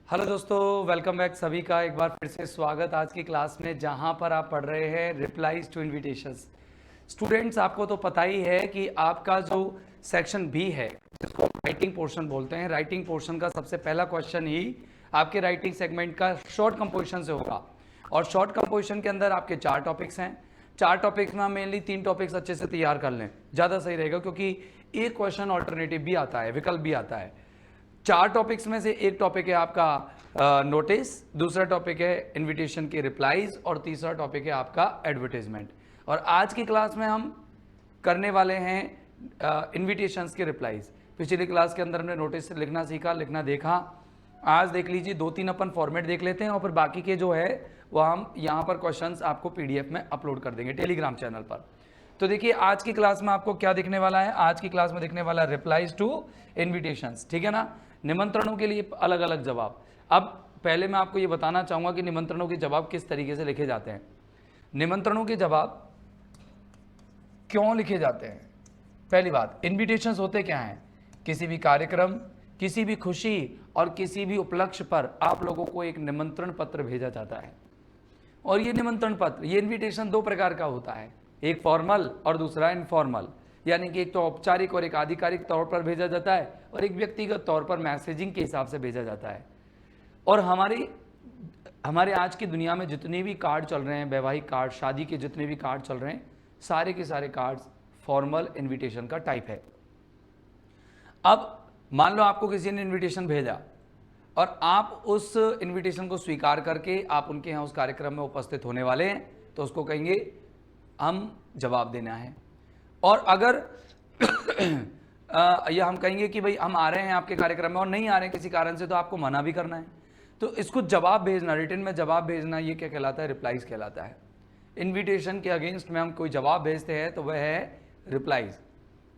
Hello दोस्तों, welcome back. सभी का एक बार फिर से स्वागत आज की क्लास में, जहां पर आप पढ़ रहे हैं रिप्लाईज टू इनविटेशंस। स्टूडेंट्स, आपको तो पता ही है कि आपका जो सेक्शन बी है, जिसको राइटिंग पोर्शन बोलते हैं, राइटिंग पोर्शन का सबसे पहला क्वेश्चन ही आपके राइटिंग सेगमेंट का शॉर्ट कंपोजिशन से होगा। और शॉर्ट कंपोजिशन के अंदर आपके 4 टॉपिक्स हैं। 4 टॉपिक्स में मेनली 3 टॉपिक्स अच्छे से तैयार कर लें, ज़्यादा सही रहेगा, क्योंकि एक क्वेश्चन ऑल्टरनेटिव भी आता है, विकल्प भी आता है। 4 टॉपिक्स में से एक टॉपिक है आपका नोटिस, दूसरा टॉपिक है इनविटेशन के रिप्लाईज और तीसरा टॉपिक है आपका एडवर्टाइजमेंट। और आज की क्लास में हम करने वाले हैं इनविटेशंस के रिप्लाईज। पिछली क्लास के अंदर हमने नोटिस लिखना सीखा, लिखना देखा। आज देख लीजिए 2-3 अपन फॉर्मेट देख लेते हैं और फिर बाकी के जो है वो हम यहाँ पर क्वेश्चंस आपको पीडीएफ में अपलोड कर देंगे टेलीग्राम चैनल पर। तो देखिए आज की क्लास में आपको क्या दिखने वाला है। आज की क्लास में दिखने वाला है रिप्लाईज टू इनविटेशंस, ठीक है ना। निमंत्रणों के लिए अलग अलग जवाब। अब पहले मैं आपको ये बताना चाहूंगा कि निमंत्रणों के जवाब किस तरीके से लिखे जाते हैं। निमंत्रणों के जवाब क्यों लिखे जाते हैं। पहली बात, इनविटेशंस होते क्या हैं? किसी भी कार्यक्रम, किसी भी खुशी और किसी भी उपलक्ष्य पर आप लोगों को एक निमंत्रण पत्र भेजा जाता है। और ये निमंत्रण पत्र, ये इनविटेशन 2 प्रकार का होता है, एक फॉर्मल और दूसरा इनफॉर्मल। यानी कि एक तो औपचारिक और एक आधिकारिक तौर पर भेजा जाता है और एक व्यक्तिगत तौर पर मैसेजिंग के हिसाब से भेजा जाता है। और हमारे आज की दुनिया में जितने भी कार्ड चल रहे हैं, वैवाहिक कार्ड, शादी के जितने भी कार्ड चल रहे हैं, सारे के सारे कार्ड्स फॉर्मल इनविटेशन का टाइप है। अब मान लो आपको किसी ने इनविटेशन भेजा और आप उस इनविटेशन को स्वीकार करके आप उनके यहाँ उस कार्यक्रम में उपस्थित होने वाले हैं, तो उसको कहेंगे हम जवाब देना है। और अगर या हम कहेंगे कि भाई हम आ रहे हैं आपके कार्यक्रम में और नहीं आ रहे हैं किसी कारण से, तो आपको मना भी करना है। तो इसको जवाब भेजना, रिटर्न में जवाब भेजना, ये क्या कहलाता है? रिप्लाईज कहलाता है। इनविटेशन के अगेंस्ट में हम कोई जवाब भेजते हैं तो वह है रिप्लाईज।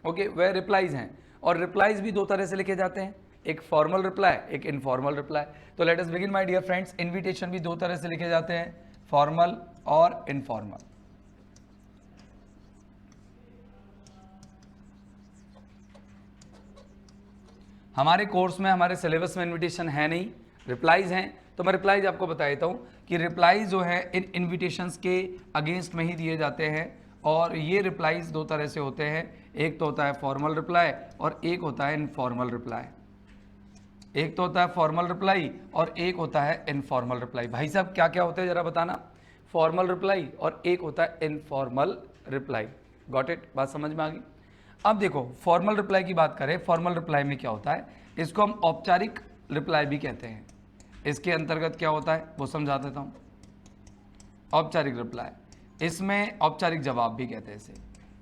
ओके, वह रिप्लाईज हैं। और रिप्लाईज भी 2 तरह से लिखे जाते हैं, एक फॉर्मल रिप्लाई, एक इनफॉर्मल रिप्लाई। तो let us begin my dear friends. Invitation भी 2 तरह से लिखे जाते हैं, फॉर्मल और इनफॉर्मल। हमारे कोर्स में, हमारे सिलेबस में इनविटेशन है नहीं, रिप्लाईज हैं। तो मैं रिप्लाईज आपको बता देता हूँ कि रिप्लाईज जो है इन इनविटेशंस के अगेंस्ट में ही दिए जाते हैं। और ये रिप्लाईज 2 तरह से होते हैं, एक तो होता है फॉर्मल रिप्लाई और एक होता है इनफॉर्मल रिप्लाई। एक तो होता है फॉर्मल रिप्लाई और एक होता है इनफॉर्मल रिप्लाई। भाई साहब क्या क्या होता है जरा बताना। फॉर्मल रिप्लाई और एक होता है इनफॉर्मल रिप्लाई। Got it? बात समझ में आ गई? अब देखो, फॉर्मल रिप्लाई की बात करें, फॉर्मल रिप्लाई में क्या होता है, इसको हम औपचारिक रिप्लाई भी कहते हैं। इसके अंतर्गत क्या होता है वो समझा देता हूं। औपचारिक रिप्लाई, इसमें औपचारिक जवाब भी कहते हैं इसे,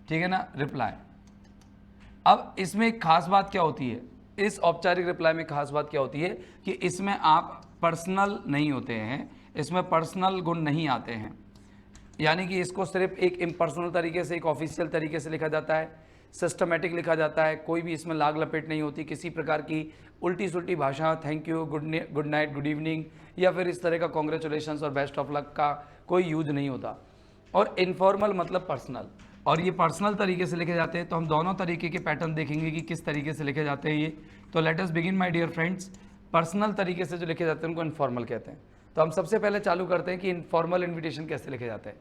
ठीक है ना, रिप्लाई। अब इसमें एक खास बात क्या होती है, इस औपचारिक रिप्लाई में खास बात क्या होती है कि इसमें आप पर्सनल नहीं होते हैं, इसमें पर्सनल गुण नहीं आते हैं। यानी कि इसको सिर्फ एक इम्पर्सनल तरीके से, एक ऑफिशियल तरीके से लिखा जाता है, सिस्टमेटिक लिखा जाता है। कोई भी इसमें लाग लपेट नहीं होती, किसी प्रकार की उल्टी सुल्टी भाषा, thank you, good night, good evening या फिर इस तरह का कॉन्ग्रेचुलेशंस और बेस्ट ऑफ लक का कोई यूज नहीं होता। और इनफॉर्मल मतलब पर्सनल, और ये पर्सनल तरीके से लिखे जाते हैं। तो हम दोनों तरीके के पैटर्न देखेंगे कि किस तरीके से लिखे जाते हैं ये। तो let us begin my dear friends. Personal तरीके से जो लिखे जाते हैं उनको इनफॉर्मल कहते हैं। तो हम सबसे पहले चालू करते हैं कि इनफॉर्मल इन्विटेशन कैसे लिखे जाते हैं।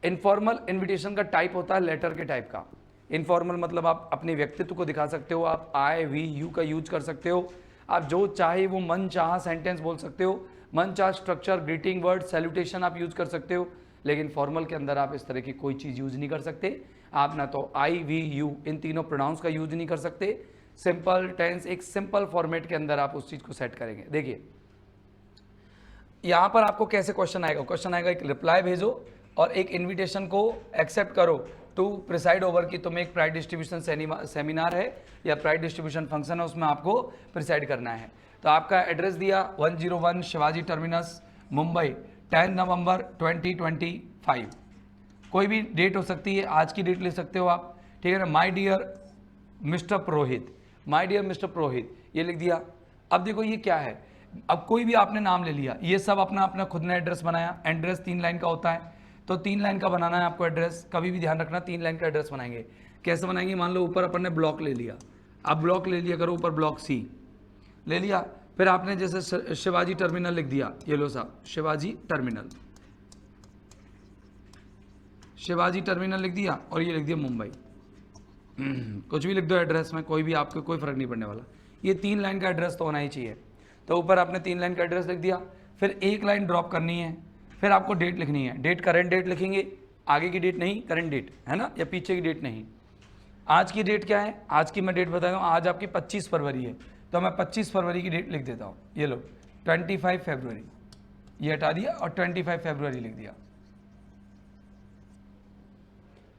इनफॉर्मल इन्विटेशन का टाइप होता है लेटर के टाइप का। इनफॉर्मल मतलब आप अपने व्यक्तित्व को दिखा सकते हो, आप आई वी यू का यूज कर सकते हो, आप जो चाहे वो मन चाह सेंटेंस बोल सकते हो, मन चाह स्ट्रक्चर, ग्रीटिंग वर्ड, सैल्यूटेशन आप यूज कर सकते हो। लेकिन फॉर्मल के अंदर आप इस तरह की कोई चीज़ यूज नहीं कर सकते। आप ना तो आई वी यू इन तीनों प्रोनाउंस का यूज नहीं कर सकते। सिंपल टेंस, एक सिंपल फॉर्मेट के अंदर आप उस चीज़ को सेट करेंगे। देखिए यहाँ पर आपको कैसे क्वेश्चन आएगा, क्वेश्चन आएगा एक रिप्लाई भेजो और एक इन्विटेशन को एक्सेप्ट करो टू प्रिसाइड ओवर, कि तुम्हें एक प्राइज डिस्ट्रीब्यूशन सेमिनार है या प्राइज डिस्ट्रीब्यूशन फंक्शन है, उसमें आपको प्रिसाइड करना है। तो आपका एड्रेस दिया 101 शिवाजी टर्मिनस, मुंबई, 10 नवंबर 2025। कोई भी डेट हो सकती है, आज की डेट ले सकते हो आप, ठीक है ना। My dear mister Purohit, my dear mister Purohit, ये लिख दिया। अब देखो ये क्या है, अब कोई भी आपने नाम ले लिया, ये सब अपना अपना खुद ने एड्रेस बनाया। एड्रेस 3 लाइन का होता है, तो 3 लाइन का बनाना है आपको एड्रेस। कभी भी ध्यान रखना 3 लाइन का एड्रेस बनाएंगे। कैसे बनाएंगे, मान लो ऊपर अपन ने ब्लॉक ले लिया, अब ब्लॉक ले लिया करो, ऊपर ब्लॉक सी ले लिया, फिर आपने जैसे शिवाजी टर्मिनल लिख दिया, ये लो साहब शिवाजी टर्मिनल, शिवाजी टर्मिनल लिख दिया और ये लिख दिया मुंबई। कुछ भी लिख दो एड्रेस में, कोई भी, आपको कोई फर्क नहीं पड़ने वाला। ये 3 लाइन का एड्रेस तो होना ही चाहिए। तो ऊपर आपने 3 लाइन का एड्रेस लिख दिया, फिर 1 लाइन ड्रॉप करनी है, फिर आपको डेट लिखनी है। डेट करेंट डेट लिखेंगे, आगे की डेट नहीं, करंट डेट है ना, या पीछे की डेट नहीं। आज की डेट क्या है, आज की मैं डेट बता दूँ, आज आपकी 25 फरवरी है, तो मैं 25 फरवरी की डेट लिख देता हूँ। ये लो 25 फरवरी, ये हटा दिया और 25 फरवरी लिख दिया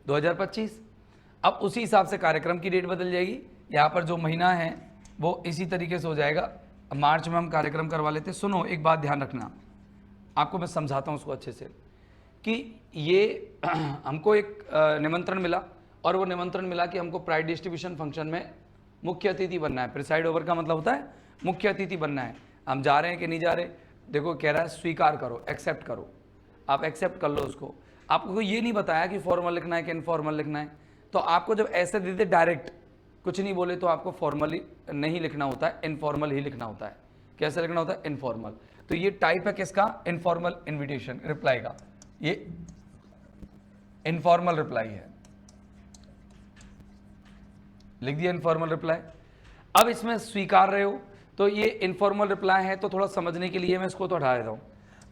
2025। अब उसी हिसाब से कार्यक्रम की डेट बदल जाएगी। यहाँ पर जो महीना है वो इसी तरीके से हो जाएगा। मार्च में हम कार्यक्रम करवा लेते हैं। सुनो एक बात ध्यान रखना, आपको मैं समझाता हूँ उसको अच्छे से, कि ये हमको एक निमंत्रण मिला, और वो निमंत्रण मिला कि हमको प्राइड डिस्ट्रीब्यूशन फंक्शन में मुख्य अतिथि बनना है। प्रिसाइड ओवर का मतलब होता है मुख्य अतिथि बनना है। हम जा रहे हैं कि नहीं जा रहे, देखो कह रहा है स्वीकार करो, एक्सेप्ट करो, आप एक्सेप्ट कर लो उसको। आपको ये नहीं बताया कि फॉर्मल लिखना है कि इनफॉर्मल लिखना है। तो आपको जब ऐसे दे दे डायरेक्ट, कुछ नहीं बोले, तो आपको फॉर्मली नहीं लिखना होता है, इनफॉर्मल ही लिखना होता है। कैसे लिखना होता है, इनफॉर्मल। तो ये टाइप है किसका, इनफॉर्मल इन्विटेशन रिप्लाई का, ये इनफॉर्मल रिप्लाई है, लिख दिया इनफॉर्मल रिप्लाई। अब इसमें स्वीकार रहे हो, तो ये इनफॉर्मल रिप्लाई है, तो थोड़ा समझने के लिए मैं इसको तो हटा देता हूँ।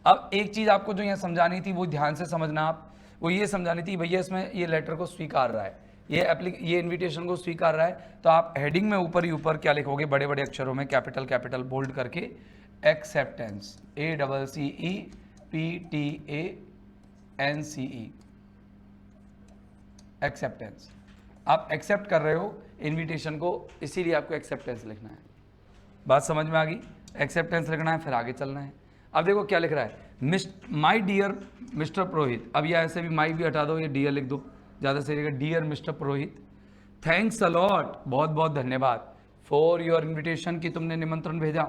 अब एक चीज आपको जो यहाँ समझानी थी वो ध्यान से समझना आप, वो ये समझानी थी भैया इसमें ये लेटर को स्वीकार रहा है, ये इन्विटेशन को स्वीकार रहा है। तो आप हेडिंग में ऊपर ही ऊपर क्या लिखोगे, बड़े बड़े अक्षरों में कैपिटल कैपिटल बोल्ड करके, एक्सेप्टेंस, ACCEPTANCE, एक्सेप्टेंस। आप एक्सेप्ट कर रहे हो इन्विटेशन को, इसीलिए आपको एक्सेप्टेंस लिखना है। बात समझ में आ गई, एक्सेप्टेंस लिखना है, फिर आगे चलना है। अब देखो क्या लिख रहा है, माई डियर मिस्टर पुरोहित। अब ये ऐसे भी माई भी हटा दो, ये डियर लिख दो, ज़्यादा सही रहेगा, डियर मिस्टर पुरोहित, थैंक्स अलॉट, बहुत बहुत धन्यवाद, फॉर योर इन्विटेशन, कि तुमने निमंत्रण भेजा,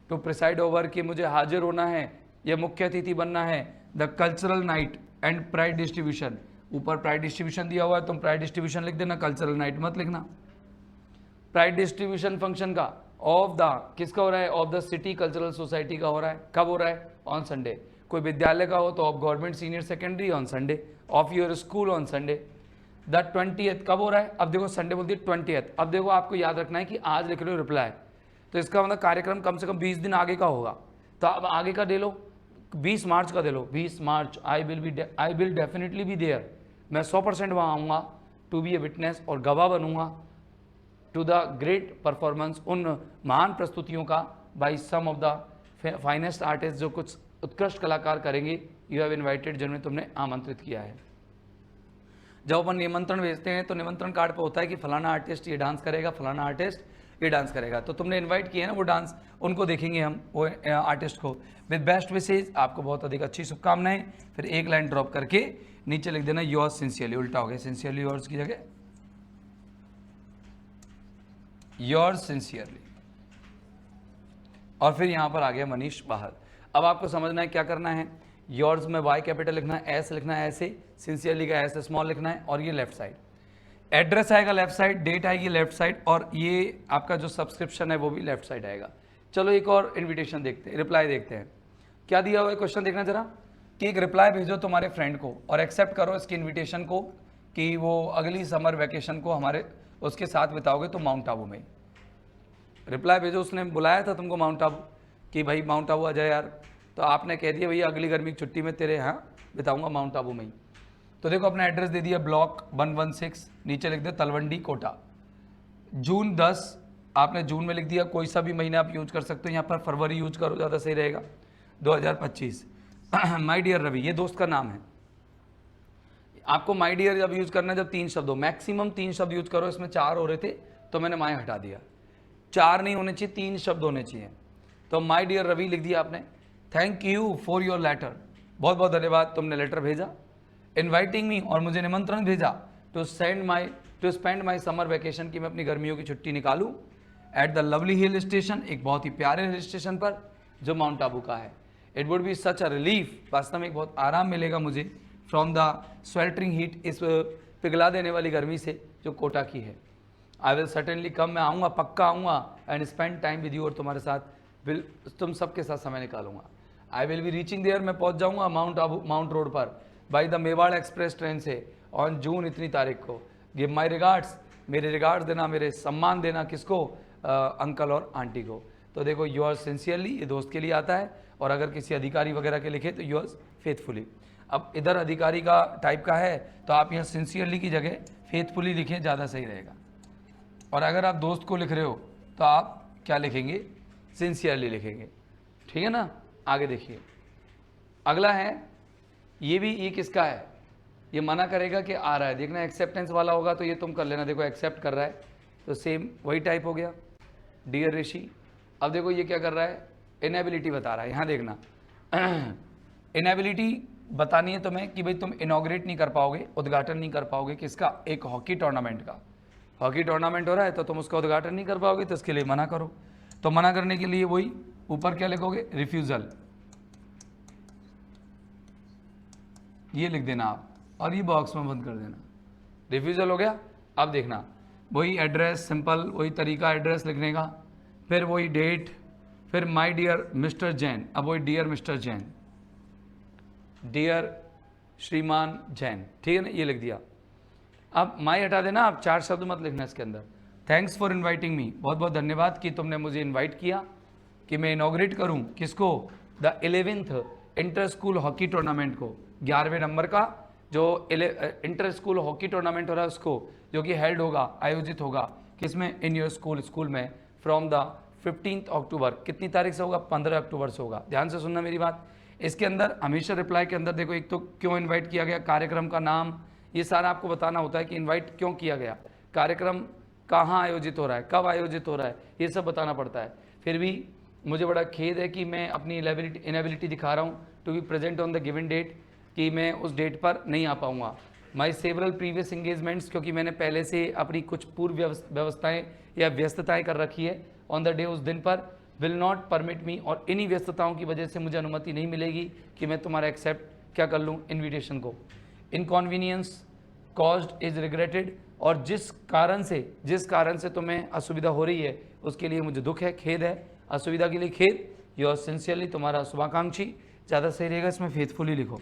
टू प्रिसाइड ओवर, कि मुझे हाजिर होना है, ये मुख्य अतिथि बनना है, the cultural night and pride distribution. ऊपर प्राइड डिस्ट्रीब्यूशन दिया हुआ है, तुम प्राइड डिस्ट्रीब्यूशन लिख देना, कल्चरल नाइट मत लिखना। प्राइड डिस्ट्रीब्यूशन फंक्शन का ऑफ द, किसका हो रहा है, of the city cultural society का हो रहा है। कब हो रहा है, ऑन संडे। कोई विद्यालय का हो तो of government senior secondary on Sunday, of your school on Sunday. The 20th कब हो रहा है, अब देखो संडे बोलती है 20th। अब देखो आपको याद रखना है कि आज लिख रहे हो रिप्लाई, तो इसका मतलब कार्यक्रम कम से कम 20 दिन आगे का होगा। तो अब आगे का दे लो, 20 मार्च का दे लो, 20 March, I will definitely be there, मैं 100% वहाँ आऊँगा, टू बी ए विटनेस, और गवाह बनूंगा, टू द ग्रेट परफॉर्मेंस, उन महान प्रस्तुतियों का, by some of the finest artist, जो कुछ उत्कृष्ट कलाकार करेंगे, यू हैव इन्वाइटेड, जिन्हें तुमने आमंत्रित किया है। जब अपन निमंत्रण भेजते हैं तो निमंत्रण कार्ड पे होता है कि फलाना आर्टिस्ट ये डांस करेगा, फलाना आर्टिस्ट ये डांस करेगा, तो तुमने इनवाइट किया है ना वो डांस, उनको देखेंगे हम, वो आर्टिस्ट को। विद बेस्ट विशेज, आपको बहुत अधिक अच्छी शुभकामनाएं। फिर एक लाइन ड्रॉप करके नीचे लिख देना योर्स सिंसियरली, उल्टा हो गया, सिंसियरली योर्स की जगह योर्स सिंसियरली, और फिर यहां पर आ गया मनीष बाहर। अब आपको समझना है क्या करना है, योर्स में वाई कैपिटल लिखना है, एस लिखना है ऐसे, सिंसियरली का एस स्मॉल लिखना है, और ये लेफ्ट साइड एड्रेस आएगा, लेफ्ट साइड डेट आएगी लेफ्ट साइड, और ये आपका जो सब्सक्रिप्शन है वो भी लेफ्ट साइड आएगा। चलो एक और इन्विटेशन देखते हैं, रिप्लाई देखते हैं क्या दिया हुआ है। क्वेश्चन देखना जरा, कि एक रिप्लाई भेजो तुम्हारे फ्रेंड को और एक्सेप्ट करो इसकी इन्विटेशन को, कि वो अगली समर वैकेशन को हमारे उसके साथ बिताओगे तो माउंट आबू में। रिप्लाई भेजो, उसने बुलाया था तुमको माउंट आबू, कि भाई माउंट आबू आ जाए यार, तो आपने कह दिया भैया अगली गर्मी की छुट्टी में तेरे यहाँ बिताऊंगा माउंट आबू में ही। तो देखो अपना एड्रेस दे दिया, ब्लॉक 116, नीचे लिख दिया तलवंडी कोटा, जून 10, आपने जून में लिख दिया, कोई सा भी महीना आप यूज कर सकते हो, यहाँ पर फरवरी यूज करो ज़्यादा सही रहेगा, 2025। माई डियर रवि, ये दोस्त का नाम है। आपको माई डियर जब यूज करना है, जब 3 शब्द हो, मैक्सिमम 3 शब्द यूज करो, इसमें 4 हो रहे थे तो मैंने माई हटा दिया, 4 नहीं होने चाहिए, 3 शब्द होने चाहिए। तो माई डियर रवि लिख दिया आपने, thank you for your letter, बहुत बहुत धन्यवाद तुमने लेटर भेजा, इन्वाइटिंग मी, और मुझे निमंत्रण भेजा, to spend my summer vacation, की मैं अपनी गर्मियों की छुट्टी निकालूं at the lovely hill station, एक बहुत ही प्यारे हिल स्टेशन पर जो माउंट आबू का है। It would be such a relief, वास्तव में एक बहुत आराम मिलेगा मुझे, फ्रॉम द स्वेल्टरिंग हीट, इस पिघला देने वाली गर्मी से जो कोटा की है। आई विल सर्टेनली कम, मैं आऊँगा, पक्का आऊँगा, and spend time with you, और तुम्हारे साथ तुम सबके साथ समय निकालूंगा। I will be reaching there, मैं पहुंच जाऊंगा माउंट रोड पर by the Mewar Express train से ऑन जून इतनी तारीख को। गिव माई रिगार्ड्स, मेरे रिगार्ड्स देना, मेरे सम्मान देना किसको, अंकल और आंटी को। तो देखो योर्स सिंसियरली, ये दोस्त के लिए आता है, और अगर किसी अधिकारी वगैरह के लिखे तो योर्स फेथफुली। अब इधर अधिकारी का टाइप का है तो आप यहाँ सिंसियरली की जगह फेथफुली लिखें, ज़्यादा सही रहेगा। और अगर आप दोस्त को लिख रहे हो तो आप क्या लिखेंगे, सिंसियरली लिखेंगे, ठीक है ना। आगे देखिए, अगला है, ये भी ये किसका है, ये मना करेगा कि आ रहा है, देखना एक्सेप्टेंस वाला होगा तो ये तुम कर लेना। देखो एक्सेप्ट कर रहा है तो सेम वही टाइप हो गया, डियर ऋषि। अब देखो ये क्या कर रहा है, इनेबिलिटी बता रहा है, यहाँ देखना इनेबिलिटी बतानी है तुम्हें कि भाई तुम इनॉग्रेट नहीं कर पाओगे, उद्घाटन नहीं कर पाओगे किसका, एक हॉकी टूर्नामेंट का। हॉकी टूर्नामेंट हो रहा है तो तुम उसका उद्घाटन नहीं कर पाओगे, तो इसके लिए मना करो। तो मना करने के लिए वही ऊपर क्या लिखोगे, रिफ्यूज़ल, ये लिख देना आप, और ये बॉक्स में बंद कर देना। रिफ्यूज़ल हो गया। अब देखना वही एड्रेस, सिंपल वही तरीका एड्रेस लिखने का, फिर वही डेट, फिर माय डियर मिस्टर जैन, अब वही डियर मिस्टर जैन, डियर श्रीमान जैन, ठीक है ना, ये लिख दिया। अब माई हटा देना, आप 4 शब्द मत लिखना इसके अंदर। थैंक्स फॉर इन्वाइटिंग मी, बहुत बहुत धन्यवाद कि तुमने मुझे इन्वाइट किया कि मैं इनॉग्रेट करूं किसको, the 11th inter school hockey tournament को, 11वें नंबर का जो इंटर स्कूल हॉकी टूर्नामेंट हो रहा है उसको, जो कि हेल्ड होगा, आयोजित होगा किसमें, इन योर स्कूल में, फ्रॉम द 15th अक्टूबर, कितनी तारीख से होगा, 15 अक्टूबर से होगा। ध्यान से सुनना मेरी बात। इसके अंदर हमेशा रिप्लाई के अंदर देखो, एक तो क्यों इन्वाइट किया गया, कार्यक्रम का नाम, ये सारा आपको बताना होता है कि इन्वाइट क्यों किया गया, कार्यक्रम कहाँ आयोजित हो रहा है, कब आयोजित हो रहा है, ये सब बताना पड़ता है। फिर भी मुझे बड़ा खेद है कि मैं अपनी इनेबिलिटी दिखा रहा हूँ to be present on the given date, कि मैं उस डेट पर नहीं आ पाऊँगा। माई सेवरल प्रीवियस इंगेजमेंट्स, क्योंकि मैंने पहले से अपनी कुछ पूर्व व्यवस्थाएँ या व्यस्तताएँ कर रखी है ऑन द डे, उस दिन पर विल नॉट परमिट मी, और इन्हीं व्यस्तताओं की वजह से मुझे अनुमति नहीं मिलेगी कि मैं तुम्हारा एक्सेप्ट क्या कर लूँ, इन्विटेशन को। इनकॉन्वीनियंस कॉज्ड इज रिग्रेटेड, और जिस कारण से तुम्हें असुविधा हो रही है उसके लिए मुझे दुख है, खेद है, असुविधा के लिए खेद। योर सिंसियरली, तुम्हारा शुभाकांक्षी, ज़्यादा सही रहेगा इसमें फेथफुली लिखो।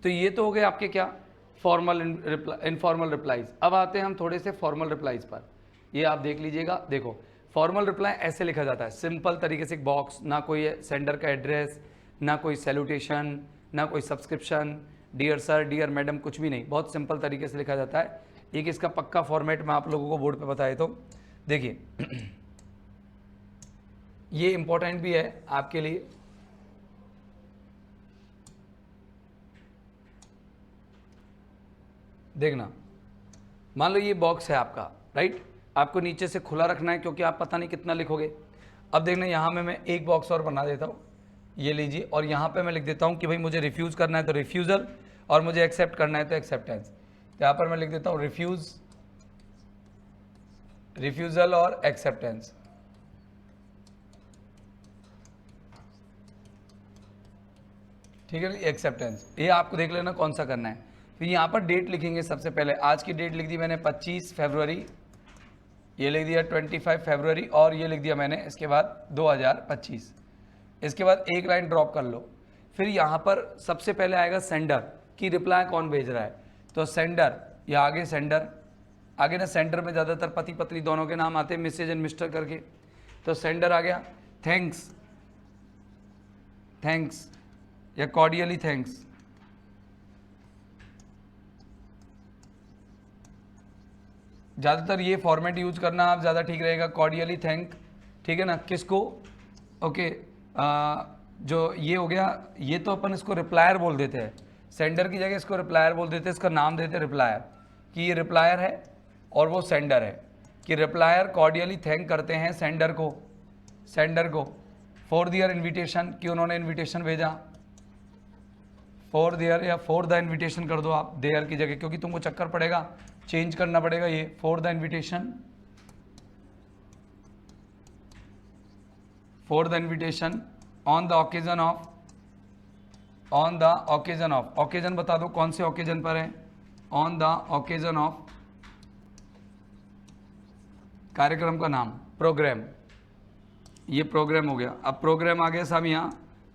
तो ये तो हो गए आपके क्या, फॉर्मल इनफॉर्मल रिप्लाईज। अब आते हैं हम थोड़े से फॉर्मल रिप्लाईज पर, ये आप देख लीजिएगा। देखो फॉर्मल रिप्लाई ऐसे लिखा जाता है, सिंपल तरीके से, एक बॉक्स, ना कोई सेंडर का एड्रेस, ना कोई सैल्यूटेशन, ना कोई subscription, dear sir, dear madam, कुछ भी नहीं, बहुत सिंपल तरीके से लिखा जाता है। एक इसका पक्का फॉर्मेट मैं आप लोगों को बोर्ड पे बताया। तो देखिए ये इंपॉर्टेंट भी है आपके लिए, देखना। मान लो ये बॉक्स है आपका, राइट, आपको नीचे से खुला रखना है क्योंकि आप पता नहीं कितना लिखोगे। अब देखना यहाँ में मैं एक बॉक्स और बना देता हूँ, ये लीजिए, और यहाँ पे मैं लिख देता हूँ कि भाई मुझे रिफ्यूज़ करना है तो रिफ्यूज़ल, और मुझे एक्सेप्ट करना है तो एक्सेप्टेंस। तो यहाँ पर मैं लिख देता हूँ रिफ्यूज़ल और एक्सेप्टेंस। ठीक है, एक्सेप्टेंस, ये आपको देख लेना कौन सा करना है। फिर यहाँ पर डेट लिखेंगे, सबसे पहले आज की डेट लिख दी मैंने 25 फरवरी, ये लिख दिया 25 फरवरी, और ये लिख दिया मैंने इसके बाद 2025। इसके बाद एक लाइन ड्रॉप कर लो। फिर यहाँ पर सबसे पहले आएगा सेंडर, कि रिप्लाई कौन भेज रहा है, तो सेंडर, या आगे सेंडर, आगे ना सेंडर में ज़्यादातर पति पत्नी दोनों के नाम आते हैं, मिसेज एंड मिस्टर करके, तो सेंडर आ गया। थैंक्स या कॉर्डियली थैंक्स, ज़्यादातर ये फॉर्मेट यूज करना आप ज़्यादा ठीक रहेगा, कॉर्डियली थैंक, ठीक है ना, किसको, ओके, जो ये हो गया, ये तो अपन इसको रिप्लायर बोल देते हैं, सेंडर की जगह इसको रिप्लायर बोल देते हैं, इसका नाम देते हैं रिप्लायर, कि ये रिप्लायर है और वो सेंडर है, कि रिप्लायर कॉर्डियली थैंक करते हैं सेंडर को फॉर दियर इन्विटेशन, कि उन्होंने इन्विटेशन भेजा, फॉर देयर या फॉर द इन्विटेशन कर दो आप देयर की जगह, क्योंकि तुमको चक्कर पड़ेगा, चेंज करना पड़ेगा, ये for the invitation, on the occasion of, occasion बता दो कौन से ऑकेजन पर है, ऑन द ऑकेजन ऑफ कार्यक्रम का नाम प्रोग्राम, ये प्रोग्राम हो गया। अब प्रोग्राम आ गया साहब, यहाँ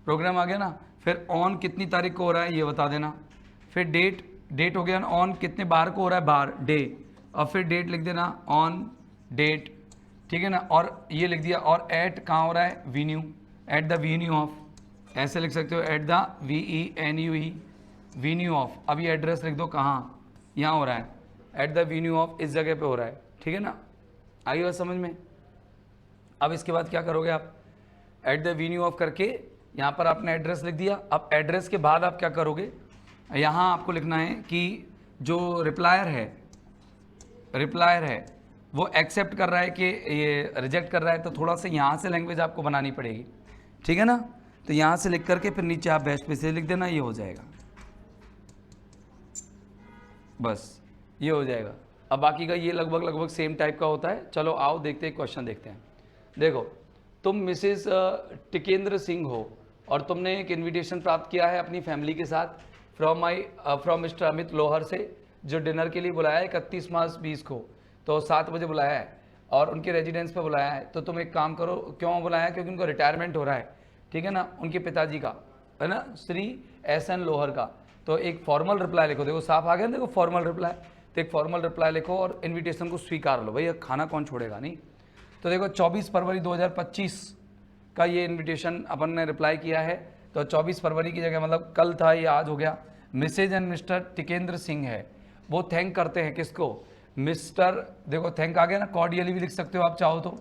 प्रोग्राम आ गया ना। फिर ऑन कितनी तारीख को हो रहा है ये बता देना। फिर डेट हो गया, ऑन कितने बार को हो रहा है, बार, डे, और फिर डेट लिख देना, ऑन डेट, ठीक है ना। और ये लिख दिया, और एट कहाँ हो रहा है, venue, at the venue of, ऐसे लिख सकते हो, at the VENUE, venue of. अब ये एड्रेस लिख दो कहाँ, यहाँ हो रहा है, एट द वेन्यू ऑफ, इस जगह पे हो रहा है, ठीक है ना। आई बात समझ में। अब इसके बाद क्या करोगे आप, एट द वेन्यू ऑफ करके यहाँ पर आपने एड्रेस लिख दिया। अब एड्रेस के बाद आप क्या करोगे, यहाँ आपको लिखना है कि जो रिप्लायर है वो एक्सेप्ट कर रहा है कि ये रिजेक्ट कर रहा है, तो थोड़ा सा यहाँ से लैंग्वेज आपको बनानी पड़ेगी, ठीक है ना। तो यहाँ से लिख करके फिर नीचे आप बेस्ट मैसेज लिख देना, ये हो जाएगा, बस ये हो जाएगा। अब बाकी का ये लगभग सेम टाइप का होता है। चलो आओ देखते हैं, क्वेश्चन देखते हैं। देखो, तुम मिसेस टिकेंद्र सिंह हो और तुमने एक इनविटेशन प्राप्त किया है अपनी फैमिली के साथ फ्रॉम मिस्टर अमित लोहर से, जो डिनर के लिए बुलाया है 31 मार्च 20 को, तो 7 बजे बुलाया है और उनके रेजिडेंस पे बुलाया है। तो तुम एक काम करो, क्यों बुलाया है, क्योंकि उनको रिटायरमेंट हो रहा है, ठीक है ना, उनके पिताजी का, है ना, श्री SN लोहर का। तो एक फॉर्मल रिप्लाई लिखो, देखो साफ आ गया, देखो फॉर्मल रिप्लाई, तो एक फॉर्मल रिप्लाई लिखो और इन्विटेशन को स्वीकार लो। भैया खाना कौन छोड़ेगा, नहीं। तो देखो 24 फरवरी 2025 का ये इन्विटेशन अपन ने रिप्लाई किया है। तो 24 फरवरी की जगह, मतलब कल था, ये आज हो गया। Mrs and Mr Tikendra Singh है, वो थैंक करते हैं किसको, मिस्टर, देखो थैंक आ गया ना, कॉर्डियली भी लिख सकते हो आप चाहो तो।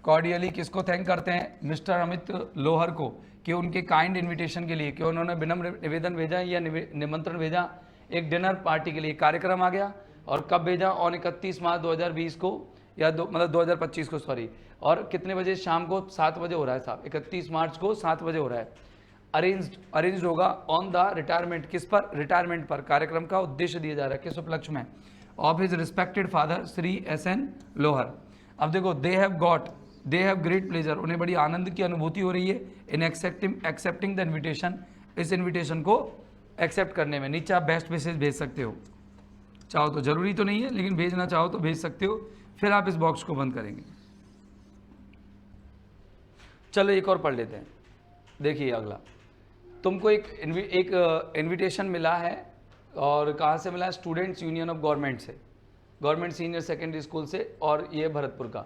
कॉर्डियली किसको थैंक करते हैं, मिस्टर अमित लोहर को, कि उनके काइंड इन्विटेशन के लिए, कि उन्होंने विनम्र निवेदन भेजा या निमंत्रण भेजा एक डिनर पार्टी के लिए। कार्यक्रम आ गया, और कब भेजा, ऑन 31 मार्च 2020 को, या मतलब 2025 को, सॉरी। और कितने बजे, शाम को 7 बजे हो रहा है साहब, 31 मार्च को 7 बजे हो रहा है। अरेंज्ड होगा ऑन द रिटायरमेंट, किस पर, रिटायरमेंट पर। कार्यक्रम का उद्देश्य दिया जा रहा है किस उपलक्ष्य में, of his respected father Shri SN लोहर। अब देखो, दे हैव ग्रेट प्लेजर, उन्हें बड़ी आनंद की अनुभूति हो रही है इन एक्सेप्टिंग द इन्विटेशन, इस इन्विटेशन को एक्सेप्ट करने में। नीचे आप बेस्ट मैसेज भेज सकते हो, चाहो तो, जरूरी तो नहीं है लेकिन भेजना चाहो तो भेज सकते हो। फिर आप इस बॉक्स को बंद करेंगे। चलो एक और पढ़ लेते हैं। देखिए अगला, तुमको एक इनविटेशन मिला है, और कहाँ से मिला है, स्टूडेंट्स यूनियन ऑफ गवर्नमेंट से, गवर्नमेंट सीनियर सेकेंडरी स्कूल से, और ये भरतपुर का,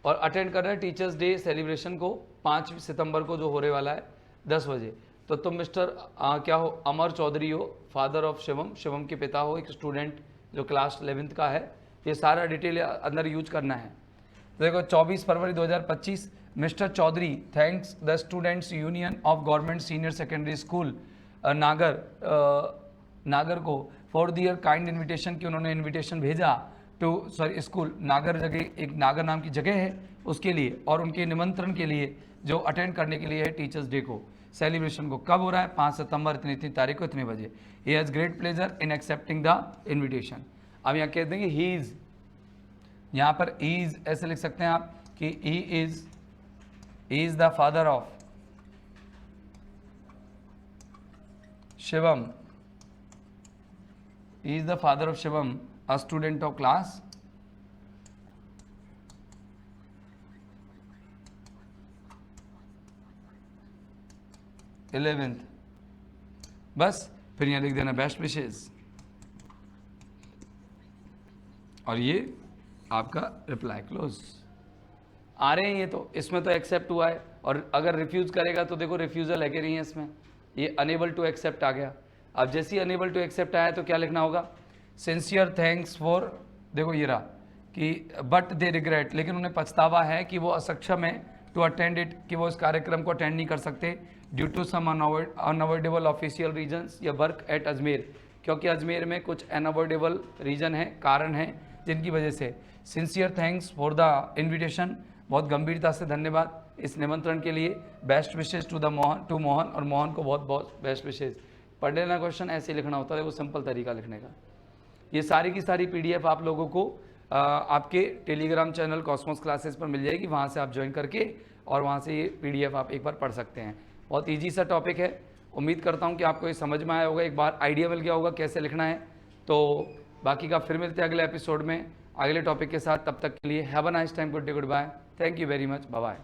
और अटेंड कर रहे हैं टीचर्स डे सेलिब्रेशन को 5 सितंबर को, जो होने वाला है 10 बजे। तो तुम मिस्टर क्या हो, अमर चौधरी हो, फादर ऑफ शिवम के पिता हो, एक स्टूडेंट जो क्लास 11th का है। ये सारा डिटेल अंदर यूज करना है। तो देखो 24 फरवरी 2025, Mr Chaudhary thanks the students union of government senior secondary school Nagar को फॉर दियर काइंड इन्विटेशन, कि उन्होंने इन्विटेशन भेजा टू, सॉरी स्कूल नागर, जगह एक नागर नाम की जगह है उसके लिए, और उनके निमंत्रण के लिए जो अटेंड करने के लिए है टीचर्स डे को, सेलिब्रेशन को। कब हो रहा है, 5 सितंबर, इतनी तारीख को, इतने बजे। He has great pleasure in accepting the invitation. अब यहाँ कह देंगे ही इज़, यहाँ पर इज़ ऐसे लिख सकते हैं आप कि he is the father of Shivam, he is the father of Shivam, a student of class 11th। बस फिर यहाँ लिख देना बेस्ट विशेज, और ये आपका रिप्लाई क्लोज। आ रहे हैं ये, तो इसमें तो एक्सेप्ट हुआ है, और अगर रिफ्यूज करेगा तो देखो रिफ्यूजल है कि नहीं है इसमें, ये अनेबल टू एक्सेप्ट आ गया। अब जैसे ही अनेबल टू एक्सेप्ट आया तो क्या लिखना होगा, सिंसियर थैंक्स फॉर, देखो ये रहा कि बट दे रिग्रेट, लेकिन उन्हें पछतावा है कि वो असक्षम है टू अटेंड इट, कि वो इस कार्यक्रम को अटेंड नहीं कर सकते, due to some unavoidable official reasons या वर्क एट अजमेर, क्योंकि अजमेर में कुछ अनअवॉइडेबल रीजन है, कारण है जिनकी वजह से। Sincere thanks for the invitation, बहुत गंभीरता से धन्यवाद इस निमंत्रण के लिए। बेस्ट विशेज टू मोहन, और मोहन को बहुत बहुत बेस्ट विशेज। पढ़ लेना क्वेश्चन, ऐसे लिखना होता है, वो सिंपल तरीका लिखने का। ये सारी की सारी PDF आप लोगों को आपके टेलीग्राम चैनल कॉस्मोस क्लासेस पर मिल जाएगी, वहाँ से आप ज्वाइन करके और वहाँ से ये PDF आप एक बार पढ़ सकते हैं। बहुत ईजी सा टॉपिक है, उम्मीद करता हूँ कि आपको ये समझ में आया होगा, एक बार आइडिया मिल गया होगा कैसे लिखना है। तो बाकी का फिर मिलते हैं अगले एपिसोड में अगले टॉपिक के साथ। तब तक के लिए have a nice time, good day, goodbye, thank you very much, bye bye.